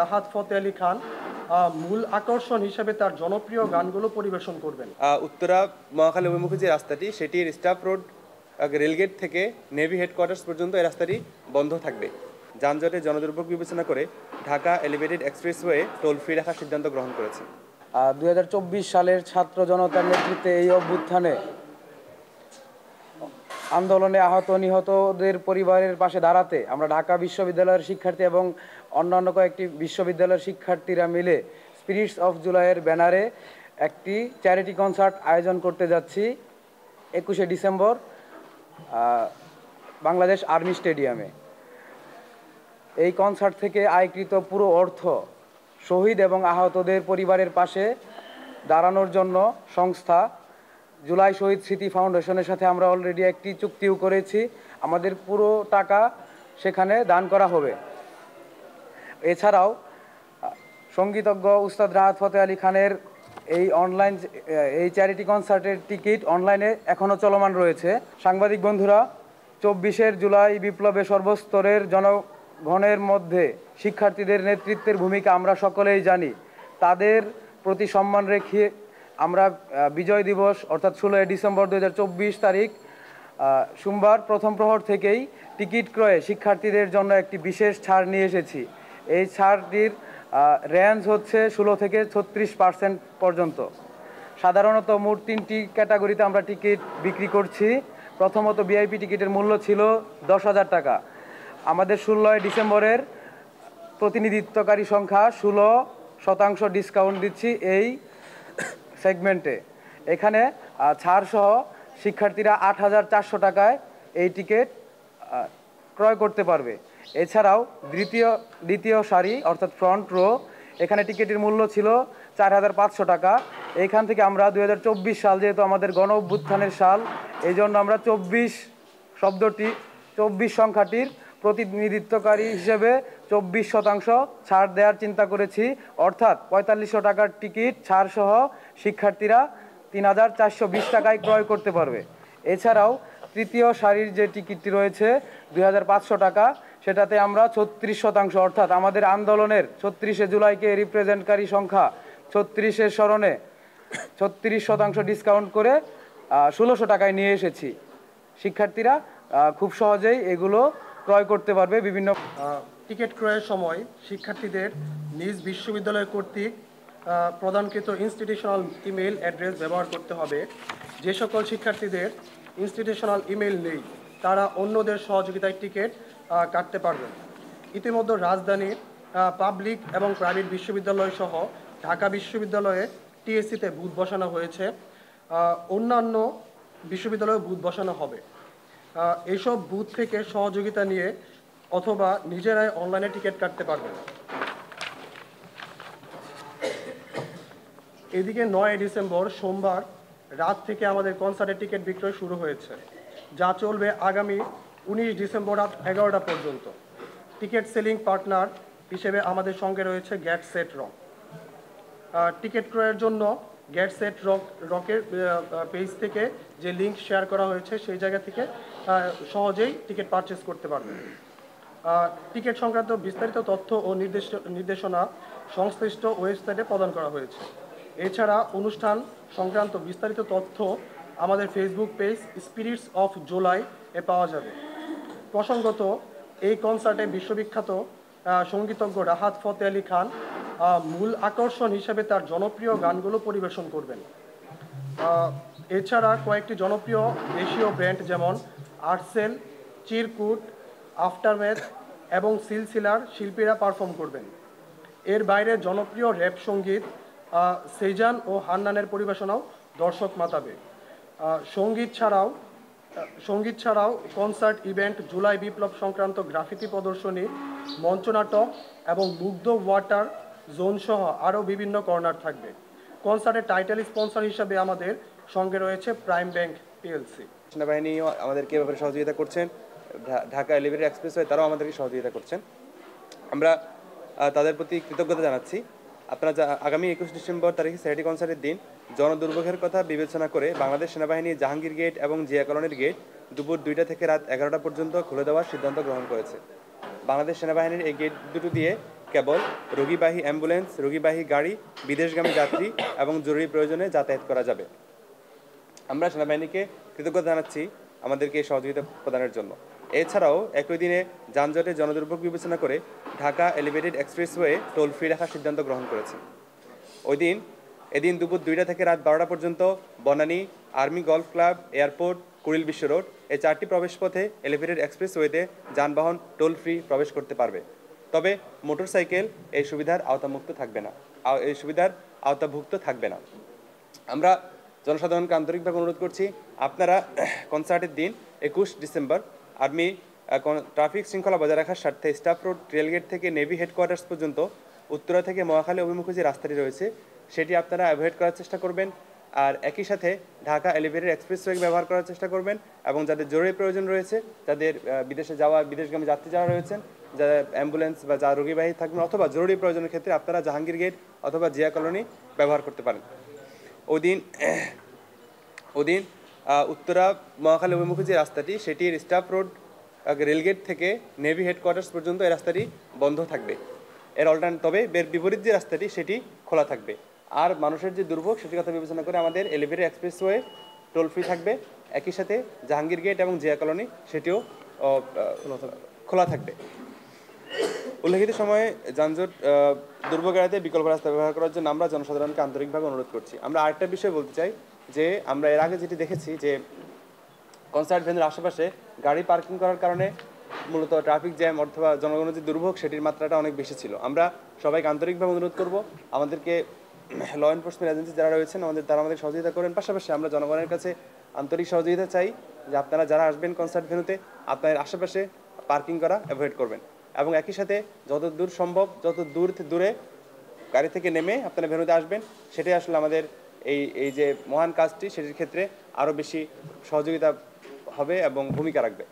রাহাত ফতেহ আলী খান মূল আকর্ষণ হিসেবে তার জনপ্রিয় গানগুলো পরিবেশন করবেন। উত্তরা মহাখালী অভিমুখী যে রাস্তাটি, সেটির স্টাফ রোড রেলগেট থেকে নেভি হেডকোয়ার্টার্স পর্যন্ত এই রাস্তাটি বন্ধ থাকবে। যানজটের জনদুর্ভোগ বিবেচনা করে Dhaka elevated expressway toll free রাখার সিদ্ধান্ত গ্রহণ করেছে। 2024 সালের ছাত্র জনতার নেতৃত্বে এই অভ্যুত্থানে আন্দোলনে আহত নিহতদের পরিবারের পাশে দাঁড়াতে আমরা ঢাকা বিশ্ববিদ্যালয়ের শিক্ষার্থী এবং অন্যান্য কয়েকটি বিশ্ববিদ্যালয়ের শিক্ষার্থীরা মিলে স্পিরিটস অফ জুলাইয়ের ব্যানারে একটি চ্যারিটি কনসার্ট আয়োজন করতে যাচ্ছি 21শে ডিসেম্বর বাংলাদেশ আর্মি স্টেডিয়ামে। এই কনসার্ট থেকে আয়কৃত পুরো অর্থ শহীদ এবং আহতদের পরিবারের পাশে দাঁড়ানোর জন্য সংস্থা জুলাই শহীদ স্মৃতি ফাউন্ডেশনের সাথে আমরা অলরেডি একটি চুক্তিও করেছি। আমাদের পুরো টাকা সেখানে দান করা হবে। এছাড়াও সঙ্গীতজ্ঞ উস্তাদ রাহাত ফতেহ আলী খানের এই চ্যারিটি কনসার্টের টিকিট অনলাইনে এখনও চলমান রয়েছে। সাংবাদিক বন্ধুরা, 24 জুলাই বিপ্লবে সর্বস্তরের জনগণের মধ্যে শিক্ষার্থীদের নেতৃত্বের ভূমিকা আমরা সকলেই জানি। তাদের প্রতি সম্মান রেখে আমরা বিজয় দিবস অর্থাৎ 16 ডিসেম্বর 2024 তারিখ সোমবার প্রথম প্রহর থেকেই টিকিট ক্রয়ে শিক্ষার্থীদের জন্য একটি বিশেষ ছাড় নিয়ে এসেছি। এই ছাড়টির রেঞ্জ হচ্ছে 16 থেকে 36% পর্যন্ত। সাধারণত মোট 3টি ক্যাটাগরিতে আমরা টিকিট বিক্রি করছি। প্রথমত ভিআইপি টিকিটের মূল্য ছিল 10,000 টাকা। আমাদের 16 ডিসেম্বরের প্রতিনিধিত্বকারী সংখ্যা 16% ডিসকাউন্ট দিচ্ছি এই সেগমেন্টে। এখানে ছাড়সহ শিক্ষার্থীরা 8,400 টাকায় এই টিকিট ক্রয় করতে পারবে। এছাড়াও দ্বিতীয় সারি অর্থাৎ ফ্রন্ট রো, এখানে টিকিটের মূল্য ছিল 4,500 টাকা। এইখান থেকে আমরা 2024 সাল, যেহেতু আমাদের গণ অভ্যুত্থানের সাল, এই জন্য আমরা 24 সংখ্যাটির প্রতিনিধিত্বকারী হিসেবে 24% ছাড় দেওয়ার চিন্তা করেছি। অর্থাৎ 4,500 টাকার টিকিট ছাড়সহ শিক্ষার্থীরা 3,420 টাকায় ক্রয় করতে পারবে। এছাড়াও তৃতীয় সারির যে টিকিটটি রয়েছে 2,500 টাকা, সেটাতে আমরা 36% অর্থাৎ আমাদের আন্দোলনের 36শে জুলাইকে রিপ্রেজেন্টকারী সংখ্যা 36-এর স্মরণে 36% ডিসকাউন্ট করে 1,600 টাকায় নিয়ে এসেছি। শিক্ষার্থীরা খুব সহজেই এগুলো ক্রয় করতে পারবে। বিভিন্ন টিকিট ক্রয়ের সময় শিক্ষার্থীদের নিজ বিশ্ববিদ্যালয় কর্তৃক প্রদানকৃত ইনস্টিটিউশনাল ইমেইল অ্যাড্রেস ব্যবহার করতে হবে। যে সকল শিক্ষার্থীদের ইনস্টিটিউশনাল ইমেইল নেই, তারা অন্যদের সহযোগিতায় টিকিট কাটতে পারবেন। ইতিমধ্যে রাজধানীর পাবলিক এবং প্রাইভেট বিশ্ববিদ্যালয় সহ ঢাকা বিশ্ববিদ্যালয়ে টিএসসিতে বুথ বসানো হয়েছে। অন্যান্য বিশ্ববিদ্যালয়ে বুথ বসানো হবে। এইসব বুথ থেকে সহযোগিতা নিয়ে অথবা নিজেরাই অনলাইনে টিকিট কাটতে পারবেন। এদিকে 9 ডিসেম্বর সোমবার রাত থেকে আমাদের কনসার্টের টিকিট বিক্রয় শুরু হয়েছে, যা চলবে আগামী 19 ডিসেম্বর রাত 11টা পর্যন্ত। টিকিট সেলিং পার্টনার হিসেবে আমাদের সঙ্গে রয়েছে গেট সেট রক। টিকিট ক্রয়ের জন্য গেট সেট রকের পেজ থেকে যে লিঙ্ক শেয়ার করা হয়েছে সেই জায়গা থেকে সহজেই টিকিট পারচেস করতে পারবেন। টিকিট সংক্রান্ত বিস্তারিত তথ্য ও নির্দেশনা সংশ্লিষ্ট ওয়েবসাইটে প্রদান করা হয়েছে। এছাড়া অনুষ্ঠান সংক্রান্ত বিস্তারিত তথ্য আমাদের Facebook page spirits of July এ পাওয়া যাবে। প্রসঙ্গত, এই কনসার্টে বিশ্ববিখ্যাত সঙ্গীতজ্ঞ রাহাত ফতেহ আলী খান মূল আকর্ষণ হিসেবে তার জনপ্রিয় গানগুলো পরিবেশন করবেন। এছাড়া কয়েকটি জনপ্রিয় দেশীয় ব্যান্ড যেমন আর্টসেল, চিরকুট, আফটারম্যাথ এবং সিলসিলার শিল্পীরা পারফর্ম করবেন। এর বাইরে জনপ্রিয় র্যাপ সঙ্গীত সেজান ও হান্নানের পরিবেশনাও দর্শক মাতাবে। সঙ্গীত ছাড়াও কনসার্ট ইভেন্ট, জুলাই বিপ্লব সংক্রান্ত গ্রাফিতি প্রদর্শনী, মঞ্চনাটক এবং মুগ্ধ ওয়াটার জোন সহ আরও বিভিন্ন কর্নার থাকবে। কনসার্টের টাইটেল স্পন্সর হিসাবে আমাদের সঙ্গে রয়েছে প্রাইম ব্যাংক পিএলসি। সেনাবাহিনীও আমাদেরকে ব্যাপারে সহযোগিতা করছেন। ঢাকা এলিভেটেড এক্সপ্রেসওয়ে তারাও আমাদেরকে সহযোগিতা করছেন। আমরা তাদের প্রতি কৃতজ্ঞতা জানাচ্ছি। আপনারা আগামী 21 ডিসেম্বর তারিখে চ্যারিটি কনসার্টের দিন জনদুর্ভোগের কথা বিবেচনা করে বাংলাদেশ সেনাবাহিনী জাহাঙ্গীর গেট এবং জিয়া কলোনির গেট দুপুর 2টা থেকে রাত 11টা পর্যন্ত খুলে দেওয়ার সিদ্ধান্ত গ্রহণ করেছে। বাংলাদেশ সেনাবাহিনীর এই গেট দুটো দিয়ে কেবল রোগীবাহী অ্যাম্বুলেন্স, রোগীবাহী গাড়ি, বিদেশগামী যাত্রী এবং জরুরি প্রয়োজনে যাতায়াত করা যাবে। আমরা সেনাবাহিনীকে কৃতজ্ঞতা জানাচ্ছি আমাদেরকে এই সহযোগিতা প্রদানের জন্য। এছাড়াও একই দিনে যানজটের জনদুর্ভোগ বিবেচনা করে Dhaka elevated expressway toll free রাখার সিদ্ধান্ত গ্রহণ করেছে। এদিন দুপুর 2টা থেকে রাত 12টা পর্যন্ত Banani, army golf club, airport, Kuril বিশ্ব রোড এই 4টি প্রবেশপথে এলিভেটেড এক্সপ্রেসওয়েতে যানবাহন টোল ফ্রি প্রবেশ করতে পারবে। তবে মোটরসাইকেল এই সুবিধার আওতাভুক্ত থাকবে না। আমরা জনসাধারণকে আন্তরিকভাবে অনুরোধ করছি, আপনারা কনসার্টের দিন 21 ডিসেম্বর আর্মি ট্রাফিক শৃঙ্খলা বজায় রাখার স্বার্থে স্টাফ রোড, রেলগেট থেকে নেভি হেডকোয়ার্টার্স পর্যন্ত উত্তরা থেকে মহাখালী অভিমুখে যে রাস্তাটি রয়েছে সেটি আপনারা অ্যাভয়েড করার চেষ্টা করবেন। আর একই সাথে ঢাকা এলিভেটেড এক্সপ্রেসওয়ে ব্যবহার করার চেষ্টা করবেন এবং যাদের জরুরি প্রয়োজন রয়েছে, যাদের বিদেশগামী যাত্রী যারা রয়েছেন, যারা অ্যাম্বুলেন্স বা যা রোগীবাহী থাকবেন অথবা জরুরি প্রয়োজনের ক্ষেত্রে আপনারা জাহাঙ্গীর গেট অথবা জিয়া কলোনি ব্যবহার করতে পারেন। ওদিন উত্তরা মহাখালী অভিমুখী যে রাস্তাটি সেটির স্টাফ রোড, রেলগেট থেকে নেভি হেডকোয়ার্টার্স পর্যন্ত এই রাস্তাটি বন্ধ থাকবে। তবে এর বিপরীত যে রাস্তাটি সেটি খোলা থাকবে। আর মানুষের যে দুর্ভোগ সেটির কথা বিবেচনা করে আমাদের এলিভেটেড এক্সপ্রেসওয়ে টোল ফ্রি থাকবে। একই সাথে জাহাঙ্গীর গেট এবং জিয়া কলোনি সেটিও খোলা থাকবে। উল্লেখিত সময়ে যানজট দুর্ভোগ এড়াতে বিকল্প রাস্তা ব্যবহার করার জন্য আমরা জনসাধারণকে আন্তরিকভাবে অনুরোধ করছি। আমরা আরেকটা বিষয় বলতে চাই যে আমরা এর আগে যেটি দেখেছি যে কনসার্ট ভেন্যুর আশেপাশে গাড়ি পার্কিং করার কারণে মূলত ট্রাফিক জ্যাম অথবা জনগণের যে দুর্ভোগ সেটির মাত্রাটা অনেক বেশি ছিল। আমরা সবাইকে আন্তরিকভাবে অনুরোধ করব আমাদেরকে ল এনফোর্সমেন্ট এজেন্সি যারা রয়েছেন তারা আমাদের সহযোগিতা করেন। পাশাপাশি আমরা জনগণের কাছে আন্তরিক সহযোগিতা চাই যে আপনারা যারা আসবেন কনসার্ট ভেন্যুতে আপনাদের আশেপাশে পার্কিং করা অ্যাভয়েড করবেন এবং একই সাথে যত দূর সম্ভব যত দূরে গাড়ি থেকে নেমে আপনারা ভেন্যুতে আসবেন। সেটাই আসলে আমাদের এই যে মহান কাজটি সেটির ক্ষেত্রে আরও বেশি সহযোগিতা হবে এবং ভূমিকা রাখবে।